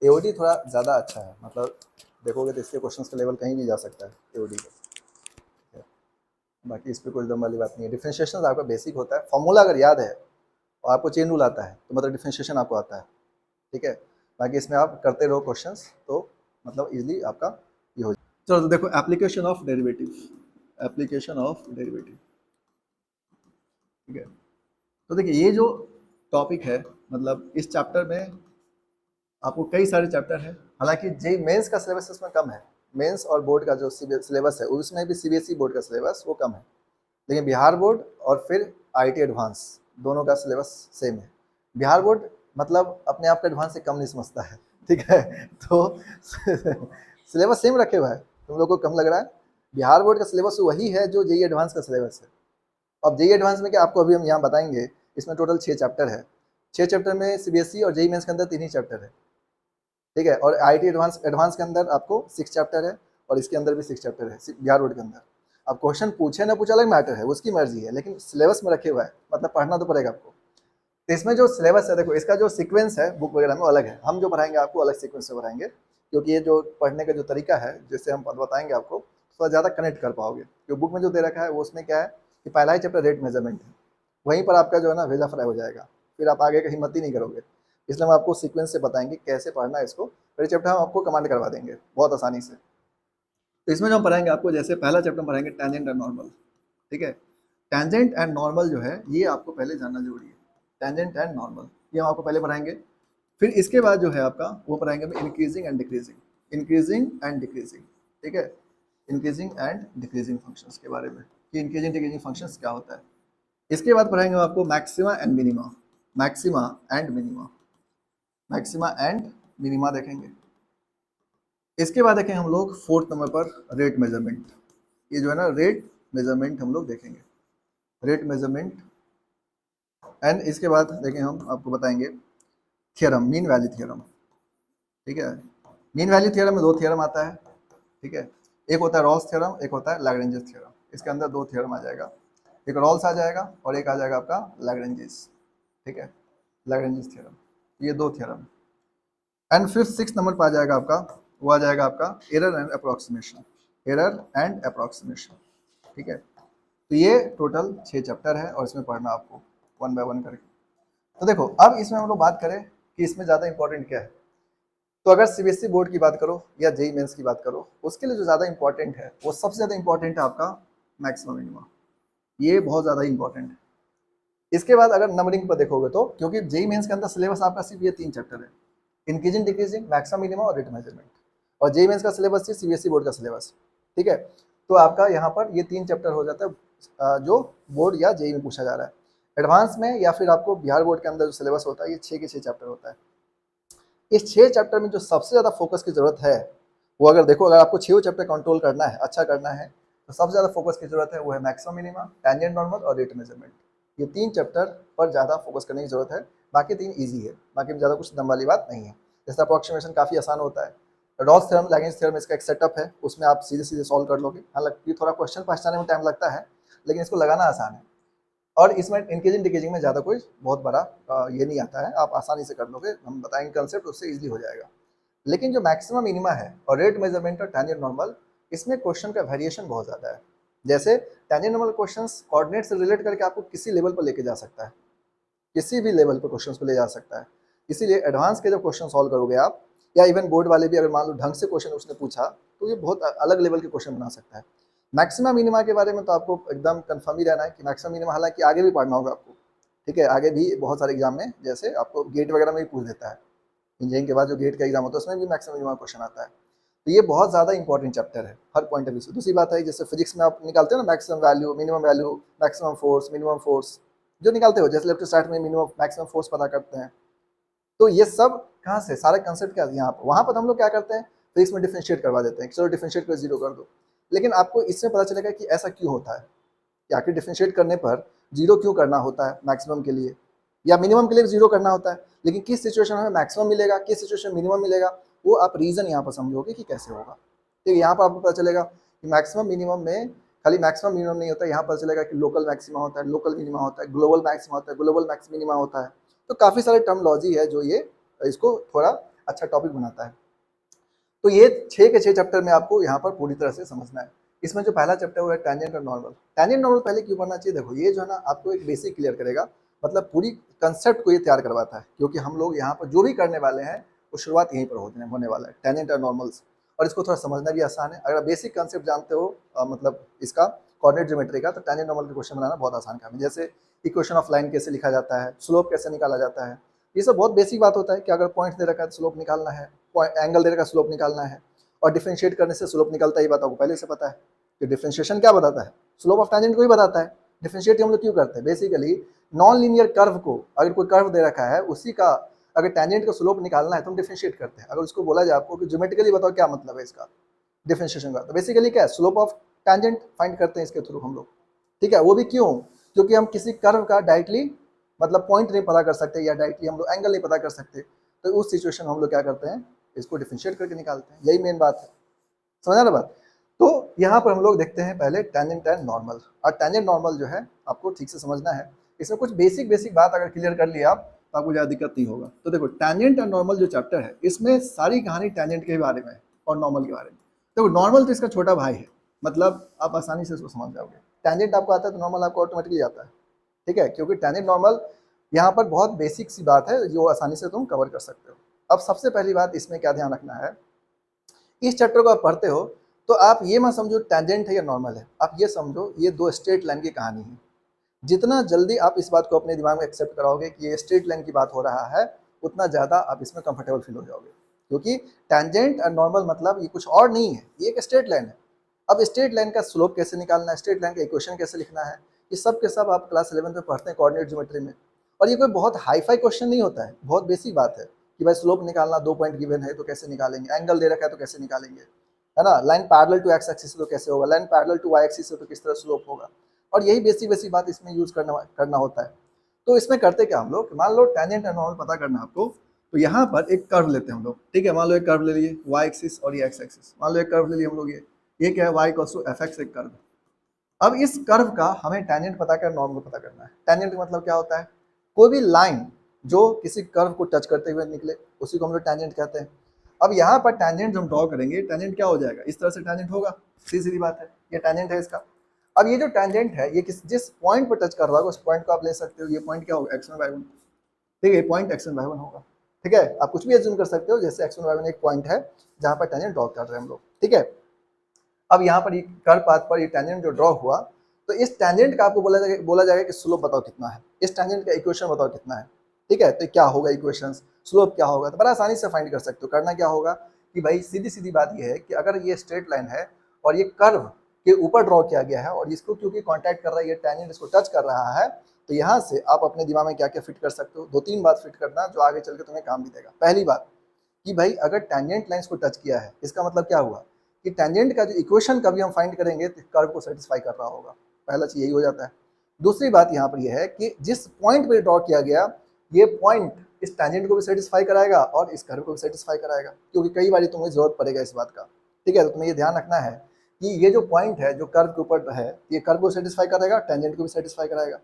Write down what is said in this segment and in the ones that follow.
AOD थोड़ा ज़्यादा अच्छा है, मतलब देखोगे तो इसके क्वेश्चंस का लेवल कहीं भी जा सकता है एओडी का। बाकी इस पर कोई दम वाली बात नहीं है। डिफरेंशिएशन आपका बेसिक होता है, फॉर्मूला अगर याद है और आपको चेन रूल आता है तो मतलब डिफरेंशिएशन आपको आता है, ठीक है। बाकी इसमें आप करते रहो क्वेश्चंस तो मतलब इजीली आपका ये हो जाए। चलो तो देखो application of derivative, application of derivative, ठीक है। तो देखिए ये जो टॉपिक है मतलब इस चैप्टर में आपको कई सारे चैप्टर हैं, हालांकि जे मेंस का सिलेबस इसमें कम है, मेंस और बोर्ड का जो सिलेबस है उसमें भी सीबीएसई बोर्ड का सिलेबस वो कम है, लेकिन बिहार बोर्ड और फिर आईटी एडवांस दोनों का सिलेबस सेम है। बिहार बोर्ड मतलब अपने आप का एडवांस से कम नहीं समझता है, ठीक है। तो सिलेबस सेम रखे हुआ है, तुम लोग को कम लग रहा है। बिहार बोर्ड का सिलेबस वही है जो जेई एडवांस का सिलेबस है। अब जेई एडवांस में क्या आपको अभी हम यहाँ बताएंगे, इसमें टोटल 6 चैप्टर है, 6 चैप्टर में सीबीएसई और जेई मेंस के अंदर 3 ही चैप्टर है, ठीक है। और आईटी एडवांस एडवांस के अंदर आपको 6 चैप्टर है और इसके अंदर भी 6 चैप्टर है बिहार बोर्ड के अंदर। अब क्वेश्चन पूछे ना पूछे अलग मैटर है, उसकी मर्जी है, लेकिन सिलेबस में रखे हुआ है, मतलब पढ़ना तो पड़ेगा आपको। तो इसमें जो सिलेबस है देखो, इसका जो सीक्वेंस है बुक वगैरह में अलग है, हम जो पढ़ाएंगे आपको अलग सीक्वेंस से पढ़ाएंगे, क्योंकि ये जो पढ़ने का जो तरीका है जिससे हम बताएंगे आपको थोड़ा ज़्यादा कनेक्ट कर पाओगे। क्योंकि बुक में जो दे रखा है वो उसमें क्या है कि पहला ही चैप्टर रेट मेजरमेंट है, वहीं पर आपका जो है ना वेला फ्राई हो जाएगा, फिर आप आगे का हिम्मत ही नहीं करोगे। इसलिए हम आपको सीक्वेंस से बताएंगे कैसे पढ़ना है इसको, फिर चैप्टर हम आपको कमांड करवा देंगे बहुत आसानी से। तो इसमें जो हम पढ़ाएंगे आपको, जैसे पहला चैप्टर पढ़ाएंगे टेंजेंट एंड नॉर्मल, ठीक है। टेंजेंट एंड नॉर्मल जो है ये आपको पहले जानना जरूरी है, टेंजेंट एंड नॉर्मल ये हम आपको पहले पढ़ाएंगे। फिर इसके बाद जो है आपका वो पढ़ाएंगे increasing and decreasing, increasing and decreasing, ठीक है। इंक्रीजिंग एंड डिक्रीजिंग फंक्शंस के बारे में कि इंक्रीजिंग डिक्रीजिंग फंक्शंस क्या होता है। इसके बाद पढ़ाएंगे आपको maxima and minima, maxima and minima, maxima and minima देखेंगे। इसके बाद देखें हम लोग 4th नंबर पर रेट मेजरमेंट, ये जो है ना रेट मेजरमेंट हम लोग देखेंगे, रेट मेजरमेंट। एंड इसके बाद देखें हम आपको बताएंगे थियरम, मीन वैल्यू थियरम, ठीक है। मीन वैल्यू थियरम में 2 थियरम आता है, ठीक है। एक होता है रॉल्स थ्योरम, एक होता है लैग्रेंजेस थ्योरम। इसके अंदर 2 थ्योरम आ जाएगा, एक रॉल्स आ जाएगा और एक आ जाएगा आपका लैग्रेंजेस, ठीक है, लैग्रेंजेस थ्योरम, ये 2 थ्योरम। एंड फिर 6 नंबर पर आ जाएगा आपका, वो आ जाएगा आपका error and approximation, error and approximation, ठीक है। तो ये टोटल 6 चैप्टर है और इसमें पढ़ना आपको 1 बाय 1 करके। तो देखो अब इसमें हम लोग बात करें कि इसमें ज़्यादा इंपॉर्टेंट क्या है, तो अगर सीबीएसई बोर्ड की बात करो या जेई मेंस की बात करो, उसके लिए जो ज़्यादा इंपॉर्टेंट है वो सबसे ज़्यादा इंपॉर्टेंट है आपका मैक्सिमम मिनिमम, ये बहुत ज़्यादा इंपॉर्टेंट है। इसके बाद अगर नंबरिंग पर देखोगे तो, क्योंकि जेई मेंस के अंदर सिलेबस आपका सिर्फ ये 3 चैप्टर है, इंक्रीजिंग डिक्रीजिंग, मैक्सिमम मिनिमम और रेट मेजरमेंट, और जेई मेंस का सिलेबस है सीबीएसई बोर्ड का सिलेबस, ठीक है। तो आपका यहाँ पर ये 3 चैप्टर हो जाता है जो बोर्ड या जेई में पूछा जा रहा है। एडवांस में या फिर आपको बिहार बोर्ड के अंदर जो सिलेबस होता है ये 6 के 6 चैप्टर होता है। इस 6 चैप्टर में जो सबसे ज़्यादा फोकस की ज़रूरत है वो अगर देखो, अगर आपको 6 चैप्टर कंट्रोल करना है, अच्छा करना है, तो सबसे ज़्यादा फोकस की ज़रूरत है वो है मैक्सिमम मिनिमा, टेंजेंट नॉर्मल और रेट मेजरमेंट। ये 3 चैप्टर पर ज़्यादा फोकस करने की ज़रूरत है, बाकी 3 ईजी है, बाकी में ज़्यादा कुछ दम वाली बात नहीं है। जैसे अप्रॉक्सीमेशन काफ़ी आसान होता है, रॉल्स थ्योरम, लैग्रेंज थ्योरम इसका एक सेटअप है, उसमें आप सीधे सीधे सॉल्व कर लोगे। हालांकि थोड़ा क्वेश्चन पहचानने में टाइम लगता है, लेकिन इसको लगाना आसान है। और इसमें इंक्रीजिंग डिक्रीजिंग में ज़्यादा कोई बहुत बड़ा ये नहीं आता है, आप आसानी से कर लोगे, हम बताएंगे कंसेप्ट, उससे ईजिली हो जाएगा। लेकिन जो मैक्सिमम मिनिमा है और रेट मेजरमेंट और टेंजेंट नॉर्मल, इसमें क्वेश्चन का वेरिएशन बहुत ज़्यादा है। जैसे टेंजेंट नॉर्मल क्वेश्चंस कोऑर्डिनेट से रिलेट करके आपको किसी लेवल पर लेके जा सकता है, किसी भी लेवल पर क्वेश्चंस को ले जा सकता है। इसीलिए एडवांस के जब क्वेश्चन सॉल्व करोगे आप, या इवन बोर्ड वाले भी अगर मान लो ढंग से क्वेश्चन उसने पूछा तो ये बहुत अलग लेवल के क्वेश्चन बना सकता है। मैक्सिमम मिनिमा के बारे में तो आपको एकदम कन्फर्म ही रहना है कि मैक्सिमम मिनिमा, हालांकि आगे भी पढ़ना होगा आपको, ठीक है। आगे भी बहुत सारे एग्जाम में, जैसे आपको गेट वगैरह में भी पूछ देता है, इंजीनियरिंग के बाद जो गेट का एग्जाम होता है उसमें भी मैक्सिमम मिनिमम क्वेश्चन आता है। तो ये बहुत ज़्यादा इंपॉर्टेंट चैप्टर है हर पॉइंट ऑफ व्यू से। दूसरी बात है, जैसे फिजिक्स में आप निकालते हो ना maximum value, maximum force, minimum force जो निकालते हो, जैसे लेफ्ट स्टार्ट में मिनिमम मैक्सिमम फोर्स पता करते हैं, तो ये सब कहाँ से, सारे कंसेप्ट क्या यहाँ पर, वहाँ पर हम लोग क्या करते हैं फिजिक्स में डिफरेंशिएट करवा देते हैं, चलो डिफरेंशिएट कर 0 कर दो। लेकिन आपको इससे पता चलेगा कि ऐसा क्यों होता है, कि आखिर डिफरेंशिएट करने पर 0 क्यों करना होता है मैक्सिमम के लिए, या मिनिमम के लिए 0 करना होता है, लेकिन किस सिचुएशन में मैक्सिमम मिलेगा, किस सिचुएशन में मिनिमम मिलेगा, वो आप रीज़न यहाँ पर समझोगे कि कैसे होगा। ठीक है, यहाँ पर आपको पता चलेगा कि मैक्सिमम मिनिमम में खाली मैक्सिमम मिनिमम नहीं होता, यहाँ पता चलेगा कि लोकल मैक्सिमा होता है, लोकल मिनिमा होता है, ग्लोबल मैक्सिमा होता है, ग्लोबल मैक्स मिनिमा होता है। तो काफ़ी सारे टर्मोलॉजी है जो ये इसको थोड़ा अच्छा टॉपिक बनाता है। तो ये 6 के 6 चैप्टर में आपको यहाँ पर पूरी तरह से समझना है। इसमें जो पहला चैप्टर वो है टेंजेंट और नॉर्मल। टेंजेंट नॉर्मल पहले क्यों पढ़ना चाहिए, देखो ये जो है ना आपको एक बेसिक क्लियर करेगा, मतलब पूरी कंसेप्ट को ये तैयार करवाता है, क्योंकि हम लोग यहाँ पर जो भी करने वाले हैं वो शुरुआत यहीं पर होने वाला है, टेंजेंट और नॉर्मल्स। और इसको थोड़ा समझना भी आसान है, अगर बेसिक कंसेप्ट जानते हो मतलब इसका कोऑर्डिनेट ज्योमेट्री का, तो टेंजेंट नॉर्मल के क्वेश्चन बनाना बहुत आसान काम है। जैसे इक्वेशन ऑफ लाइन कैसे लिखा जाता है, स्लोप कैसे निकाला जाता है, ये सब बहुत बेसिक बात होता है कि अगर पॉइंट दे रखा है तो स्लोप निकालना है, एंगल दे रखा है स्लोप निकालना है, और डिफरेंशिएट करने से स्लोप निकलता है, ये बात आपको पहले से पता है। कि डिफरेंशिएशन क्या बताता है, स्लोप ऑफ टेंजेंट को ही बताता है। डिफरेंशिएट हम लोग क्यों करते हैं, बेसिकली नॉन लीनियर कर्व को, अगर कोई कर्व दे रखा है उसी का अगर टेंजेंट का स्लोप निकालना है तो हम डिफरेंशिएट करते हैं। अगर उसको बोला जाए आपको कि ज्योमेट्रिकली बताओ क्या मतलब है इसका डिफरेंशिएशन का, तो बेसिकली क्या है, स्लोप ऑफ टेंजेंट फाइंड करते हैं इसके थ्रू हम लोग। ठीक है, वो भी क्यों, क्योंकि हम किसी कर्व का डायरेक्टली मतलब पॉइंट नहीं पता कर सकते, या डायरेक्टली हम लोग एंगल नहीं पता कर सकते, तो उस सिचुएशन में हम लोग क्या करते हैं, इसको डिफरेंशिएट करके निकालते हैं, यही मेन बात है। समझा ना बात। तो यहाँ पर हम लोग देखते हैं पहले टेंजेंट एंड नॉर्मल, और टेंजेंट नॉर्मल जो है आपको ठीक से समझना है। इसमें कुछ बेसिक बेसिक बात अगर क्लियर कर लिया आप तो आपको ज़्यादा दिक्कत नहीं होगा। तो देखो टेंजेंट एंड नॉर्मल जो चैप्टर है इसमें सारी कहानी टेंजेंट के बारे में है और नॉर्मल के बारे में। देखो नॉर्मल तो इसका छोटा भाई है, मतलब आप आसानी से इसको समझ जाओगे। टेंजेंट आपको आता है तो नॉर्मल आपको ऑटोमेटिकली आता है। ठीक है, क्योंकि टेंजेंट नॉर्मल यहाँ पर बहुत बेसिक सी बात है जो आसानी से तुम कवर कर सकते हो। अब सबसे पहली बात इसमें क्या ध्यान रखना है, इस चैप्टर को आप पढ़ते हो तो आप ये मत समझो टेंजेंट है या नॉर्मल है, आप ये समझो ये दो स्ट्रेट लाइन की कहानी है। जितना जल्दी आप इस बात को अपने दिमाग में एक्सेप्ट कराओगे कि ये स्ट्रेट लाइन की बात हो रहा है, उतना ज़्यादा आप इसमें कंफर्टेबल फील हो जाओगे। क्योंकि टेंजेंट और नॉर्मल मतलब ये कुछ और नहीं है, ये एक स्ट्रेट लाइन है। अब स्ट्रेट लाइन का स्लोप कैसे निकालना है, स्ट्रेट लाइन का इक्वेशन कैसे लिखना है, ये सब के सब आप क्लास 11 में पढ़ते हैं कोऑर्डिनेट ज्योमेट्री में। और ये कोई बहुत हाई फाई क्वेश्चन नहीं होता है, बहुत बेसिक बात है कि भाई स्लोप निकालना, 2 पॉइंट गिवन है तो कैसे निकालेंगे, एंगल दे रखा है तो कैसे निकालेंगे, है ना, line parallel to X axis तो कैसे होगा, line parallel to Y axis तो किस तरह स्लोप होगा। और यही बेसिक बेसिक बात इसमें यूज करना होता है। तो इसमें करते क्या हम लोग, मान लो टेंजेंट एंड नॉर्मल पता करना आपको, तो यहाँ पर एक कर्व लेते हैं हम लोग। ठीक है, मान लो एक कर्व ले लिए वाई एक्सिस और ये एक्स एक्सिस, मान लो एक कर्व ले लिए हम लोग, ये क्या है, Y equals to F X एक कर्व। अब इस कर्व का हमें टेंजेंट पता करना, नॉर्मल पता करना है। टेंजेंट का मतलब क्या होता है, कोई भी लाइन जो किसी कर्व को टच करते हुए निकले उसी को हम लोग टेंजेंट कहते हैं। अब यहाँ पर टेंजेंट हम ड्रॉ करेंगे, टेंजेंट क्या हो जाएगा, इस तरह से टेंजेंट होगा, सीधी सीधी बात है, ये टेंजेंट है इसका। अब ये जो टेंजेंट है ये जिस पॉइंट पर टच कर रहा है उस पॉइंट को आप ले सकते हो, ये पॉइंट क्या होगा, x1 y1। ठीक है, ये पॉइंट x1 y1 होगा। ठीक है, आप कुछ भी एज्यूम कर सकते हो, जैसे x1 y1 एक पॉइंट है जहाँ पर टेंजेंट ड्रॉ कर रहे हैं हम लोग। ठीक है, अब यहाँ पर ये कर्व पाथ पर ये टेंजेंट जो ड्रॉ हुआ, तो इस टेंजेंट का आपको बोला जाएगा कि स्लोप बताओ कितना है, इस टेंजेंट का इक्वेशन बताओ कितना है। ठीक है, तो क्या होगा इक्वेशन, स्लोप क्या होगा, तो बड़ा आसानी से फाइंड कर सकते हो। करना क्या होगा कि भाई सीधी सीधी बात यह है कि अगर ये स्ट्रेट लाइन है और ये कर्व के ऊपर ड्रॉ किया गया है और इसको क्योंकि कॉन्टैक्ट कर रहा है, ये टेंजेंट इसको टच कर रहा है, तो यहाँ से आप अपने दिमाग में क्या क्या फिट कर सकते हो, 2-3 बात फिट करना जो आगे चल के तुम्हें काम भी देगा। पहली बात कि भाई अगर टेंजेंट लाइंस को टच किया है इसका मतलब क्या हुआ कि टेंजेंट का जो इक्वेशन कभी हम फाइंड करेंगे तो कर्व को सेटिस्फाई कर रहा होगा, पहला चीज यही हो जाता है। दूसरी बात यहाँ पर यह है कि जिस पॉइंट पे ड्रॉ किया गया ये पॉइंट इस टेंजेंट को भी सेटिस्फाई कराएगा और इस कर्व को भी सेटिस्फाई कराएगा, क्योंकि कई बार तुम्हें जरूरत पड़ेगा इस बात का। ठीक है, तो तुम्हें ये ध्यान रखना है कि ये जो पॉइंट है जो कर्व के ऊपर है ये कर्व को सेटिस्फाई करेगा, टेंजेंट को भी सेटिस्फाई कराएगा।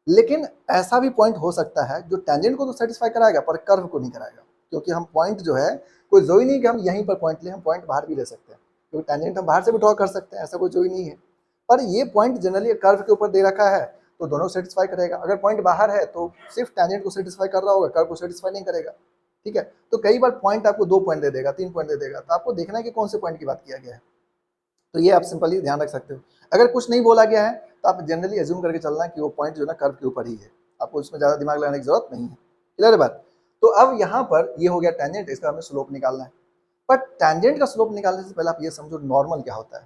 लेकिन ऐसा भी पॉइंट हो सकता है जो टेंजेंट को तो सेटिस्फाई कराएगा पर कर्व को नहीं कराएगा, क्योंकि हम पॉइंट जो है कोई जरूरी नहीं कि हम यहीं पर पॉइंट लें, हम पॉइंट बाहर भी ले सकते हैं, क्योंकि टेंजेंट हम बाहर से भी ड्रॉ कर सकते हैं, ऐसा कोई जरूरी नहीं है। पर ये पॉइंट जनरली कर्व के ऊपर दे रखा है तो दोनों सेटिस्फाई करेगा। अगर पॉइंट बाहर है तो सिर्फ टेंजेंट को सेटिस्फाई कर रहा होगा, कर्व को सेटिस्फाई नहीं करेगा। ठीक है, तो कई बार पॉइंट आपको 2 पॉइंट दे देगा, 3 पॉइंट दे देगा, तो आपको देखना है कि कौन से पॉइंट की बात किया गया है। तो ये आप सिंपली ध्यान रख सकते हो। अगर कुछ नहीं बोला गया है तो आप जनरली एज्यूम करके चलना है कि वो पॉइंट जो है ना कर्व के ऊपर ही है, आपको उसमें ज़्यादा दिमाग लगाने की जरूरत नहीं है। क्लियर है बात। तो अब यहाँ पर ये हो गया टेंजेंट, इसका हमें स्लोप निकालना है। बट टेंजेंट का स्लोप निकालने से पहले आप ये समझो नॉर्मल क्या होता है।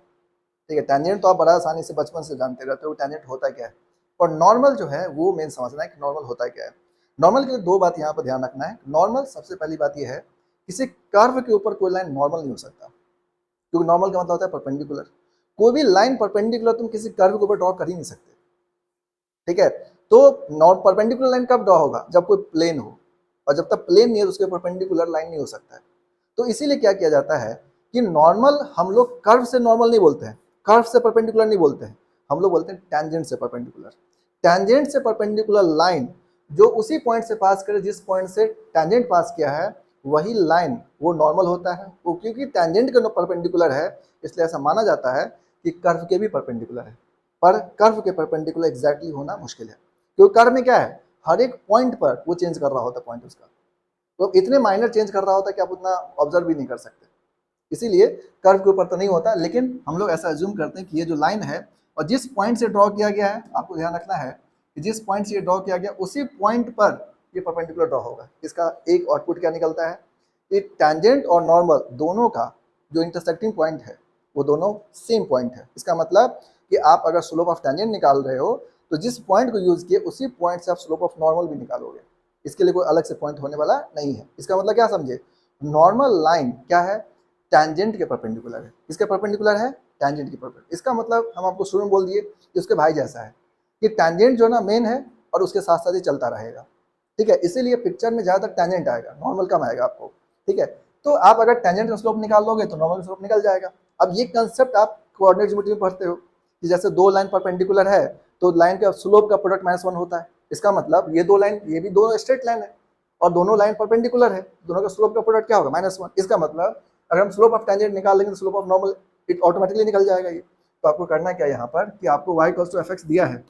ठीक है, टेंजेंट तो आप बड़ा आसानी से बचपन से जानते रहते हो टेंजेंट होता क्या है, और नॉर्मल जो है वो मेन समझना है कि नॉर्मल होता क्या है। नॉर्मल के लिए 2 बात यहाँ पर ध्यान रखना है। नॉर्मल सबसे पहली बात ये है, किसी कर्व के ऊपर कोई लाइन नॉर्मल नहीं हो सकता, क्योंकि नॉर्मल का मतलब होता है परपेंडिकुलर। कोई भी लाइन परपेंडिकुलर तुम किसी कर्व के ऊपर ड्रॉ कर ही नहीं सकते। ठीक है, तो नॉन परपेंडिकुलर लाइन कब ड्रॉ होगा, जब कोई प्लेन हो, और जब तक प्लेन नहीं है तो उसके परपेंडिकुलर लाइन नहीं हो सकता है। तो इसीलिए क्या किया जाता है कि नॉर्मल हम लोग कर्व से नॉर्मल नहीं बोलते हैं, कर्व से परपेंडिकुलर नहीं बोलते हैं, हम लोग बोलते हैं टेंजेंट से परपेंडिकुलर। टेंजेंट से परपेंडिकुलर लाइन जो उसी पॉइंट से पास करे जिस पॉइंट से टेंजेंट पास किया है, वही लाइन वो नॉर्मल होता है, वो क्योंकि टेंजेंट के परपेंडिकुलर है इसलिए ऐसा माना जाता है कि कर्व के भी परपेंडिकुलर है, पर कर्व के परपेंडिकुलर एग्जैक्टली होना मुश्किल है, क्योंकि कर्व में क्या है, हर एक पॉइंट पर वो चेंज कर रहा होता है पॉइंट उसका, तो इतने माइनर चेंज कर रहा होता है कि आप उतना ऑब्जर्व भी नहीं कर सकते, इसीलिए कर्व के ऊपर तो नहीं होता। लेकिन हम लोग ऐसा एज्यूम करते हैं कि ये जो लाइन है और जिस पॉइंट से ड्रॉ किया गया है, आपको ध्यान रखना है कि जिस पॉइंट से ये ड्रॉ किया गया उसी पॉइंट पर ये परपेंडिकुलर ड्रॉ होगा। इसका एक आउटपुट क्या निकलता है कि टैंजेंट और नॉर्मल दोनों का जो इंटरसेक्टिंग पॉइंट है वो दोनों सेम पॉइंट है। इसका मतलब कि आप अगर स्लोप ऑफ टैंजेंट निकाल रहे हो तो जिस पॉइंट को यूज किए उसी पॉइंट से आप स्लोप ऑफ नॉर्मल भी निकालोगे, इसके लिए कोई अलग से पॉइंट होने वाला नहीं है। इसका मतलब क्या समझे, नॉर्मल लाइन क्या है, टैंजेंट के परपेंडिकुलर है। किसके परपेंडिकुलर है, टैंजेंट के परपेंडिकुलर। इसका मतलब हम आपको शुरू में बोल दिए कि उसके भाई जैसा है कि टैंजेंट जो ना मेन है और उसके साथ साथ ही चलता रहेगा, ठीक है। इसीलिए पिक्चर में ज़्यादातर टैंजेंट आएगा, नॉर्मल कम आएगा आपको, ठीक है। तो आप अगर टैंजेंट का स्लोप निकाल लोगे तो नॉर्मल का स्लोप निकल जाएगा। अब ये कंसेप्ट आप कोऑर्डिनेट ज्योमेट्री में पढ़ते हो कि जैसे दो लाइन परपेंडिकुलर है तो लाइन का स्लोप का प्रोडक्ट -1 होता है। इसका मतलब ये दो लाइन, ये भी दो स्ट्रेट लाइन है और दोनों लाइन परपेंडिकुलर है, दोनों का स्लोप का प्रोडक्ट क्या होगा, -1। इसका मतलब अगर हम स्लोप ऑफ टैंजेंट निकाल लेंगे तो slope of normal it automatically निकल जाएगा ये। तो आपको करना क्या यहाँ पर कि आपको y = fx दिया है,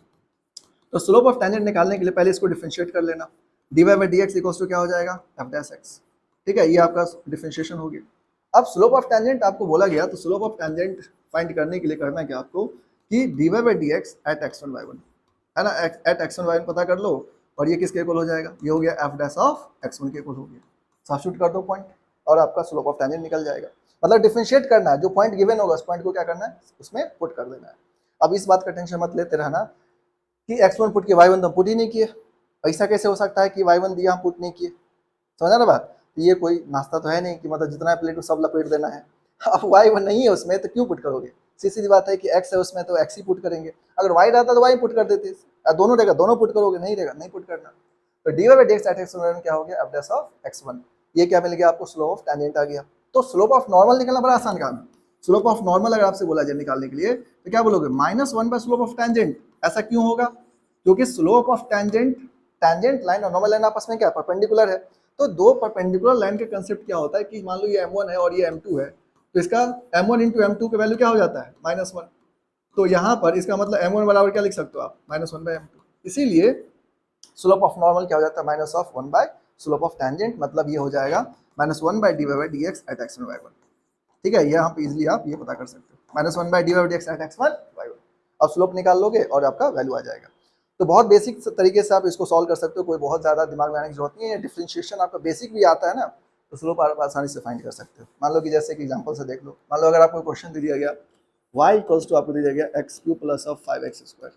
तो स्लोप ऑफ टैंजेंट निकालने के लिए पहले इसको डिफरेंशिएट कर लेना। dy/dx = क्या हो जाएगा, f'(x), ठीक है। ये आपका डिफरेंशिएशन हो गया। अब स्लोप ऑफ टैंजेंट आपको बोला गया तो स्लोप ऑफ टैंजेंट फाइंड करने के लिए करना क्या आपको कि dy/dx at x1 y1 है ना, at x1 y1 पता कर लो और ये किसके इक्वल हो जाएगा, ये हो गया f'(x1) के इक्वल हो गया। सब्स्टिट्यूट कर दो पॉइंट और आपका स्लोप ऑफ टैंजेंट निकल जाएगा। मतलब डिफरेंशिएट करना है, जो पॉइंट गिवन होगा उस पॉइंट को क्या करना है, उसमें पुट कर देना है। अब इस बात का टेंशन मत लेते रहना कि x1 पुट किया y1 तो पुट ही नहीं किए, ऐसा कैसे हो सकता है कि y1 दिया हम पुट नहीं किए, समझा ना बात। ये कोई नाश्ता तो है नहीं कि मतलब जितना प्लेट को सब लपेट देना है। अब y1 नहीं है उसमें तो क्यों पुट करोगे, सीधी बात है कि x है उसमें तो x ही पुट करेंगे। अगर y रहता तो y पुट कर देते, दोनों रहेगा दोनों पुट करोगे, नहीं रहेगा नहीं पुट करना। तो dy/dx at x1 क्या हो गया, f'(x1), ये क्या मिल गया आपको, स्लोप ऑफ टैंजेंट आ गया। तो स्लोप ऑफ नॉर्मल निकलना बड़ा आसान काम है। स्लोप ऑफ नॉर्मल अगर आपसे बोला जाए निकालने के लिए तो क्या बोलोगे, -1 स्लोप ऑफ टैंजेंट। ऐसा क्यों होगा, क्योंकि slope of tangent, tangent line और नॉर्मल लाइन आपस में क्या परपेंडिकुलर है। तो दो परपेंडिकुलर लाइन का कंसेप्ट क्या होता है कि मान लो ये m1 है और ये m2 है, तो इसका m1 × m2 का वैल्यू क्या हो जाता है, -1। तो यहाँ पर इसका मतलब m1 बराबर क्या लिख सकते हो आप, -1/m2। इसीलिए स्लोप ऑफ नॉर्मल क्या हो जाता है, -1 स्लोप ऑफ टैंजेंट, मतलब ये हो जाएगा -1/dy/dx at x1 y1, ठीक है। यहाँ पे इजीली आप ये पता कर सकते हो, -1/dy/dx at x1 y1। अब स्लोप निकाल लोगे और आपका वैल्यू आ जाएगा। तो बहुत बेसिक तरीके से आप इसको सॉल्व कर सकते हो, कोई बहुत ज़्यादा दिमाग लगाने की जरूरत नहीं है। डिफरेंशिएशन आपका बेसिक भी आता है ना, तो स्लोप आप आसानी से फाइंड कर सकते हो। मान लो कि जैसे कि एग्जांपल से देख लो, मान लो अगर आपको क्वेश्चन दे दिया गया y = आपको दिया गया x³ + 5x²,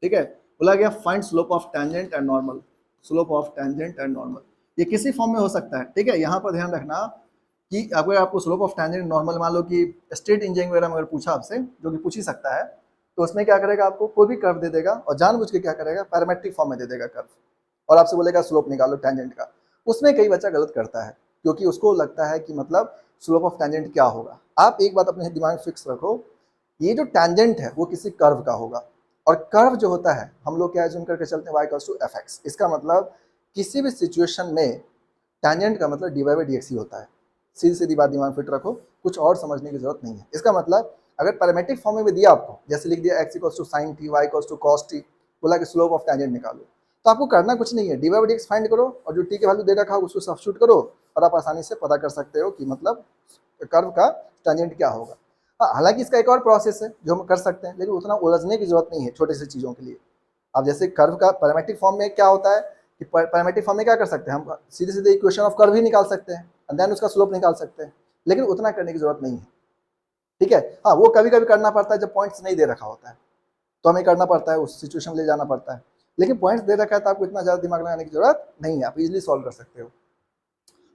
ठीक है। बोला गया find slope of tangent and normal, slope of tangent and normal, ये किसी फॉर्म में हो सकता है, ठीक है। यहाँ पर ध्यान रखना कि अगर आपको स्लोप ऑफ टैंजेंट नॉर्मल मान लो कि स्ट्रेट इंजीनियरिंग वगैरह में अगर पूछा आपसे, जो कि पूछ ही सकता है, तो उसमें क्या करेगा, आपको कोई भी कर्व दे देगा और जानबूझ के क्या करेगा, पैरामेट्रिक फॉर्म में दे देगा कर्व और आपसे बोलेगा स्लोप निकालो टैंजेंट का। उसमें कई बच्चा गलत करता है क्योंकि उसको लगता है कि मतलब स्लोप ऑफ टैंजेंट क्या होगा। आप एक बात अपने दिमाग में फिक्स रखो, ये जो टैंजेंट है वो किसी कर्व का होगा और कर्व जो होता है हम लोग क्या एज्यूम करके चलते हैं, y = fx। इसका मतलब किसी भी सिचुएशन में टैंजेंट का मतलब dy/dx ही होता है। सीधी सीधी बात दिमाग फिट रखो, कुछ और समझने की जरूरत नहीं है। इसका मतलब अगर पैरामेट्रिक फॉर्म में भी दिया आपको, जैसे लिख दिया x = sin t, y = cos t, बोला कि स्लोप ऑफ टैंजेंट निकालो, तो आपको करना कुछ नहीं है, dy/dx फाइंड करो और जो t के वैल्यू दे रखा है उसको सब्स्टिट्यूट करो और आप आसानी से पता कर सकते हो कि मतलब कर्व का टैंजेंट क्या होगा। हालांकि इसका एक और प्रोसेस है जो हम कर सकते हैं, लेकिन उतना उलझने की जरूरत नहीं है छोटी सी चीज़ों के लिए। अब जैसे कर्व का पैरामेट्रिक फॉर्म में क्या होता है कि पैरामेट्रिक फॉर्म में क्या कर सकते हैं, हम सीधे सीधे इक्वेशन ऑफ कर्व ही निकाल सकते हैं एंड देन उसका स्लोप निकाल सकते हैं, लेकिन उतना करने की जरूरत नहीं है, ठीक है। हाँ, वो कभी कभी करना पड़ता है जब पॉइंट्स नहीं दे रखा होता है, तो हमें करना पड़ता है, उस सिचुएशन में ले जाना पड़ता है। लेकिन पॉइंट्स दे रखा है तो आपको इतना ज़्यादा दिमाग लगाने की जरूरत नहीं है, आप इजीली सॉल्व कर सकते हो।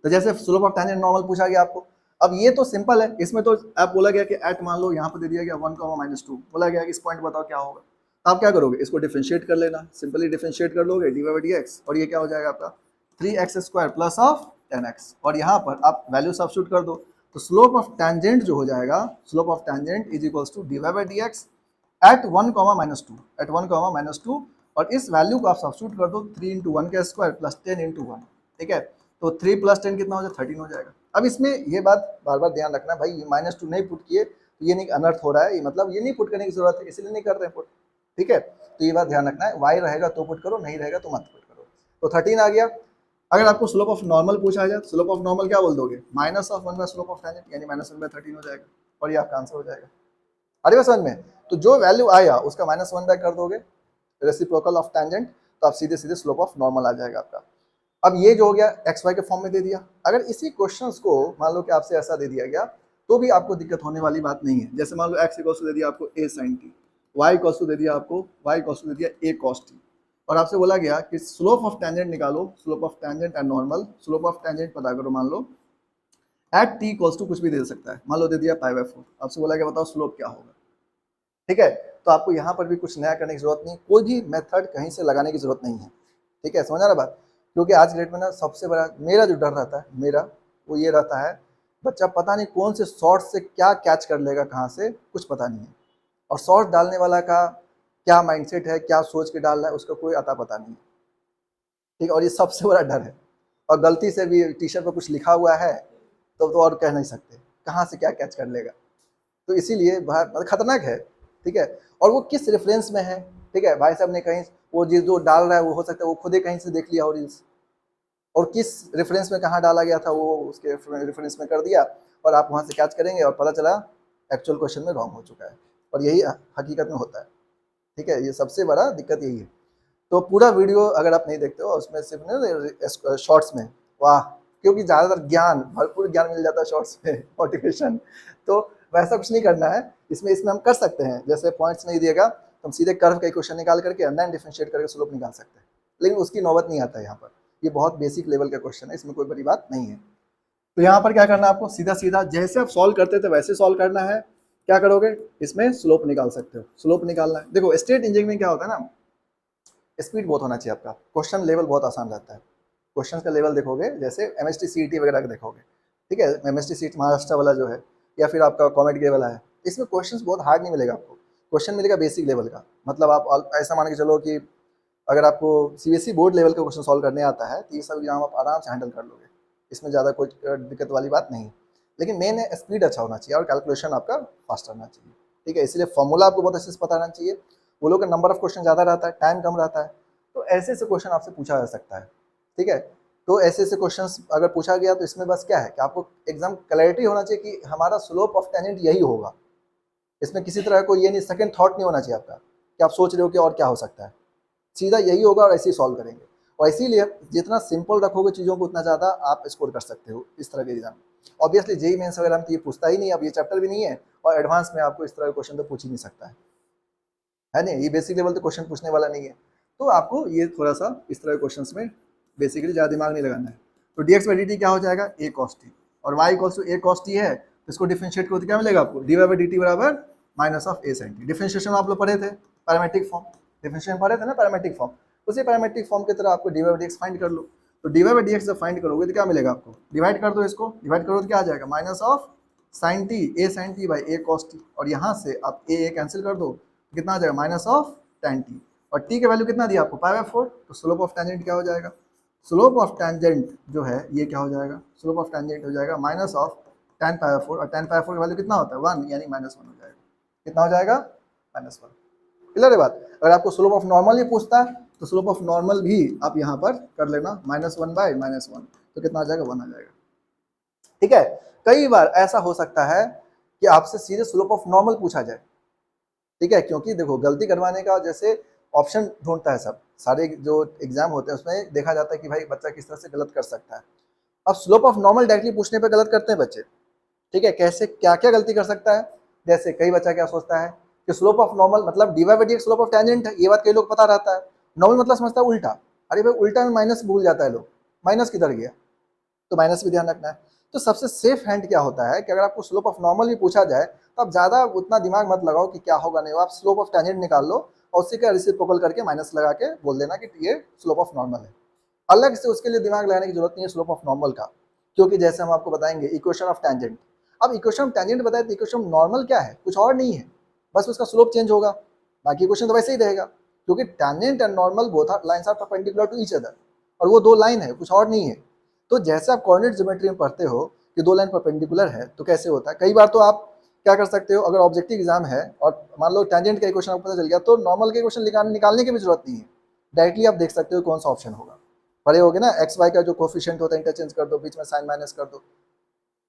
तो जैसे स्लोप ऑफ टैंजेंट नॉर्मल पूछा गया आपको, अब ये तो सिंपल है, इसमें तो आप बोला गया कि एट मान लो यहाँ पर दे दिया गया 1, -2, बोला गया कि इस पॉइंट बताओ क्या होगा। तो आप क्या करोगे, इसको डिफरेंशिएट कर लेना, सिंपली डिफरेंशिएट कर लोगे dy/dx और ये क्या हो जाएगा आपका 3x² + 10x और यहाँ पर आप वैल्यू सब्स्टिट्यूट कर दो। तो स्लोप ऑफ टैंजेंट जो हो जाएगा, slope of tangent = dy/dx at 1, -2, at 1, -2 और इस वैल्यू को आप सब्स्टिट्यूट कर दो 3 × 1² + 10 × 1, ठीक है। तो 3 + 10 कितना हो जाएगा, 13 हो जाएगा। अब इसमें ये बात बार बार ध्यान रखना भाई, -2 नहीं पुट किए तो ये नहीं अनर्थ हो रहा है, ये मतलब ये नहीं पुट करने की जरूरत है, इसलिए नहीं कर रहे हैं पुट, ठीक है। तो ये बात ध्यान रखना है, y रहेगा तो पुट करो, नहीं रहेगा तो मत पुट करो। तो 13 आ गया। अगर आपको स्लोप ऑफ नॉर्मल पूछा जाए तो स्लोप ऑफ नॉर्मल क्या बोल दोगे, -1 स्लोप ऑफ टेंजेंट, यानी -1/13 हो जाएगा, और ये आपका आंसर हो जाएगा। अरे समझ में, तो जो वैल्यू आया उसका -1 कर दोगे रेसिप्रोकल ऑफ टेंजेंट, तो आप सीधे सीधे स्लोप ऑफ नॉर्मल आ जाएगा आपका। अब ये जो हो गया एक्स वाई के फॉर्म में दे दिया। अगर इसी क्वेश्चंस को मान लो कि आपसे ऐसा दे दिया गया तो भी आपको दिक्कत होने वाली बात नहीं है। जैसे मान लो एक्स इक्वल टू दे दिया आपको a sin t, y equal to दे दिया आपको y इक्वल टू दे दिया a cos t, और आपसे बोला गया कि स्लोप ऑफ टेंजेंट निकालो, slope of tangent and normal, slope of tangent पता करो, मान लो एट t इक्वल टू कुछ भी दे सकता है, मान लो दे दिया π/4, आपसे बोला गया बताओ स्लोप क्या होगा, ठीक है। तो आपको यहाँ पर भी कुछ नया करने की जरूरत नहीं, कोई भी मेथड कहीं से लगाने की जरूरत नहीं है, ठीक है, समझ आ रहा बात। क्योंकि आज के डेट में ना सबसे बड़ा मेरा जो डर रहता है, मेरा वो ये रहता है, बच्चा पता नहीं कौन से शॉर्ट से क्या कैच कर लेगा, कहाँ से कुछ पता नहीं है, और शॉर्ट डालने वाला का क्या माइंडसेट है, क्या सोच के डाल रहा है, उसका कोई अता पता नहीं है, ठीक है। और ये सबसे बड़ा डर है। और गलती से भी टी शर्ट पर कुछ लिखा हुआ है तो और कह नहीं सकते कहाँ से क्या कैच कर लेगा, तो इसीलिए मतलब खतरनाक है, ठीक है। और वो किस रेफरेंस में है, ठीक है, भाई साहब ने कहीं वो चीज जो डाल रहा है वो हो सकता है वो खुद ही कहीं से देख लिया हो रील्स, और किस रेफरेंस में कहाँ डाला गया था वो उसके रेफरेंस में कर दिया, और आप वहाँ से कैच करेंगे और पता चला एक्चुअल क्वेश्चन में रॉन्ग हो चुका है, और यही हकीकत में होता है, ठीक है। ये सबसे बड़ा दिक्कत यही है। तो पूरा वीडियो अगर आप नहीं देखते हो उसमें सिर्फ शॉर्ट्स में, वाह, क्योंकि ज़्यादातर ज्ञान, भरपूर ज्ञान मिल जाता है शॉर्ट्स में, मोटिवेशन, तो वैसा कुछ नहीं करना है इसमें। इसमें हम कर सकते हैं, जैसे पॉइंट्स नहीं दिएगा तो हम सीधे कर्व का क्वेश्चन निकाल करके अंदर डिफरेंशिएट करके स्लोप निकाल सकते हैं, लेकिन उसकी नौबत नहीं आता है यहाँ पर। ये बहुत बेसिक लेवल का क्वेश्चन है, इसमें कोई बड़ी बात नहीं है। तो यहाँ पर क्या करना है आपको, सीधा सीधा जैसे आप सॉल्व करते थे वैसे सॉल्व करना है। क्या करोगे, इसमें स्लोप निकाल सकते हो, स्लोप निकालना है। देखो स्टेट इंजीनियरिंग में क्या होता है ना, स्पीड बहुत होना चाहिए आपका, क्वेश्चन लेवल बहुत आसान रहता है। क्वेश्चन का लेवल देखोगे जैसे MST CET वगैरह का देखोगे, ठीक है, MST CET महाराष्ट्र वाला जो है, या फिर आपका कॉमेट के वाला है, इसमें क्वेश्चन बहुत हार्ड नहीं मिलेगा आपको, क्वेश्चन मिलेगा बेसिक लेवल का। मतलब आप ऐसा मान के चलो कि अगर आपको CBSE बोर्ड लेवल का क्वेश्चन सॉल्व करने आता है तो ये सब एग्जाम आप आराम से हैंडल कर लोगे, इसमें ज़्यादा कोई दिक्कत वाली बात नहीं। लेकिन मेन है स्पीड अच्छा होना चाहिए और कैलकुलेशन आपका फास्ट रहना चाहिए, ठीक है। इसलिए फॉर्मूला आपको बहुत अच्छे से पता रहना चाहिए। वो लोग का नंबर ऑफ क्वेश्चन ज़्यादा रहता है, टाइम कम रहता है, तो ऐसे ऐसे क्वेश्चन आपसे पूछा जा सकता है, ठीक है। तो ऐसे ऐसे क्वेश्चंस अगर पूछा गया तो इसमें बस क्या है कि आपको एकदम क्लैरिटी होना चाहिए कि हमारा स्लोप ऑफ टेंजेंट यही होगा। इसमें किसी तरह को ये नहीं, सेकंड थॉट नहीं होना चाहिए आपका कि आप सोच रहे हो कि और क्या हो सकता है, सीधा यही होगा और ऐसे ही सॉल्व करेंगे। और इसीलिए जितना सिंपल रखोगे चीज़ों को उतना ज़्यादा आप स्कोर कर सकते हो इस तरह के एग्जाम। ऑब्वियसली जेईई मेंस वगैरह में तो ये पूछता ही नहीं, अब ये चैप्टर भी नहीं है, और एडवांस में आपको इस तरह के क्वेश्चन तो पूछ ही नहीं सकता है नहीं, ये बेसिक लेवल तो क्वेश्चन पूछने वाला नहीं है। तो आपको ये थोड़ा सा इस तरह के क्वेश्चन में बेसिकली ज़्यादा दिमाग नहीं लगाना है। तो dx/dt क्या हो जाएगा, a cos t, और y equal to a cos t है तो इसको डिफरेंशिएट करो तो क्या मिलेगा आपको, dy/dt बराबर -a sin t। डिफरेंशिएशन आप लोग पढ़े थे पैरामेट्रिक फॉर्म, डिफरेंशिएशन पढ़े थे ना पैरामेट्रिक फॉर्म, उसी पैरामेट्रिक फॉर्म की तरह आपको dy/dx फाइंड कर लो। तो dy/dx जब फाइंड करोगे तो क्या मिलेगा आपको, डिवाइड कर दो, इसको डिवाइड करो तो क्या आ जाएगा, -sin t, a sin t a cos t, और यहाँ से आप a कैंसिल कर दो, कितना आ जाएगा -tan t, और t के वैल्यू कितना दिया आपको π/4, तो स्लोप ऑफ टेंजेंट क्या हो जाएगा, स्लोप ऑफ टेंजेंट जो है ये क्या हो जाएगा, स्लोप ऑफ टेंजेंट हो जाएगा -tan π/4, और tan π/4 की वैल्यू कितना होता है 1, यानी -1 हो जाएगा। कितना हो जाएगा, -1। क्लियर है बात। अगर आपको स्लोप ऑफ नॉर्मल ही पूछता है तो स्लोप ऑफ नॉर्मल भी आप यहाँ पर कर लेना, -1/-1, तो कितना आ जाएगा, 1 आ जाएगा, ठीक है। कई बार ऐसा हो सकता है कि आपसे सीधे स्लोप ऑफ नॉर्मल पूछा जाए, ठीक है, क्योंकि देखो गलती करवाने का जैसे ऑप्शन ढूंढता है सब, सारे जो एग्जाम होते हैं उसमें देखा जाता है कि भाई बच्चा किस तरह से गलत कर सकता है। अब स्लोप ऑफ नॉर्मल डायरेक्टली पूछने पे गलत करते हैं बच्चे, ठीक है। कैसे, क्या क्या गलती कर सकता है, जैसे कई बच्चा क्या सोचता है कि स्लोप ऑफ नॉर्मल मतलब dy/dx स्लोप ऑफ टेंजेंट है, ये बात कई लोग पता रहता है, नॉर्मल मतलब समझता है उल्टा। अरे भाई उल्टा में माइनस भूल जाता है लोग, माइनस किधर गया, तो माइनस भी ध्यान रखना है। तो सबसे सेफ हैंड क्या होता है कि अगर आपको स्लोप ऑफ नॉर्मल भी पूछा जाए तो आप ज़्यादा उतना दिमाग मत लगाओ कि क्या होगा नहीं होगा, आप स्लोप ऑफ टेंजेंट निकाल लो और उसी का रेसिप्रोकल करके माइनस लगा के बोल देना कि ये स्लोप ऑफ नॉर्मल है। अलग से उसके लिए दिमाग लगाने की जरूरत नहीं है स्लोप ऑफ नॉर्मल का, क्योंकि जैसे हम आपको बताएंगे इक्वेशन ऑफ टेंजेंट, अब इक्वेशन ऑफ टेंजेंट बताए तो इक्वेशन ऑफ नॉर्मल क्या है, कुछ और नहीं है, बस उसका स्लोप चेंज होगा, बाकी इक्वेशन तो वैसे ही रहेगा, क्योंकि tangent and normal both are lines are perpendicular to each other, और वो दो लाइन है, कुछ और नहीं है। तो जैसे आप कोऑर्डिनेट ज्योमेट्री में पढ़ते हो कि दो लाइन परपेंडिकुलर है तो कैसे होता है, कई बार तो आप क्या कर सकते हो, अगर ऑब्जेक्टिव एग्जाम है और मान लो टेंजेंट का क्वेश्चन आपको पता चल गया तो नॉर्मल के क्वेश्चन निकालने की भी जरूरत नहीं है, डायरेक्टली आप देख सकते हो कौन सा ऑप्शन होगा। पढ़े होगे ना, एक्स वाई का जो कोफिशिएंट होता है इंटरचेंज कर दो, बीच में साइन माइनस कर दो,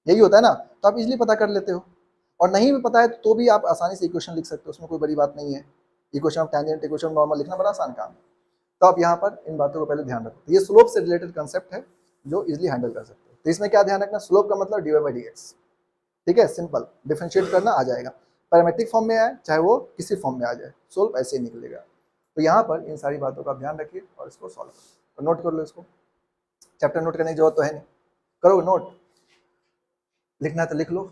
यही होता है ना, तो आप इजिली पता कर लेते हो। और नहीं भी पता है तो भी आप आसानी से इक्वेशन लिख सकते हो, उसमें कोई बड़ी बात नहीं है। Equation of tangent, equation normal लिखना बड़ा आसान काम है। तो आप यहाँ पर इन बातों को पहले ध्यान रखो। ये स्लोप से रिलेटेड कंसेप्ट है जो इजिली हैंडल कर सकते हो। तो इसमें क्या ध्यान रखना, स्लोप का मतलब dy बाई dx, ठीक है, सिंपल डिफरेंशिएट करना आ जाएगा, पैरामेट्रिक फॉर्म में आए चाहे वो किसी फॉर्म में आ जाए, सोल्व ऐसे ही निकलेगा। तो यहाँ पर इन सारी बातों का ध्यान रखिए और इसको सॉल्व करो। तो नोट कर लो इसको, चैप्टर नोट करने की जरूरत तो है नहीं, करो नोट, लिखना है तो लिख लो।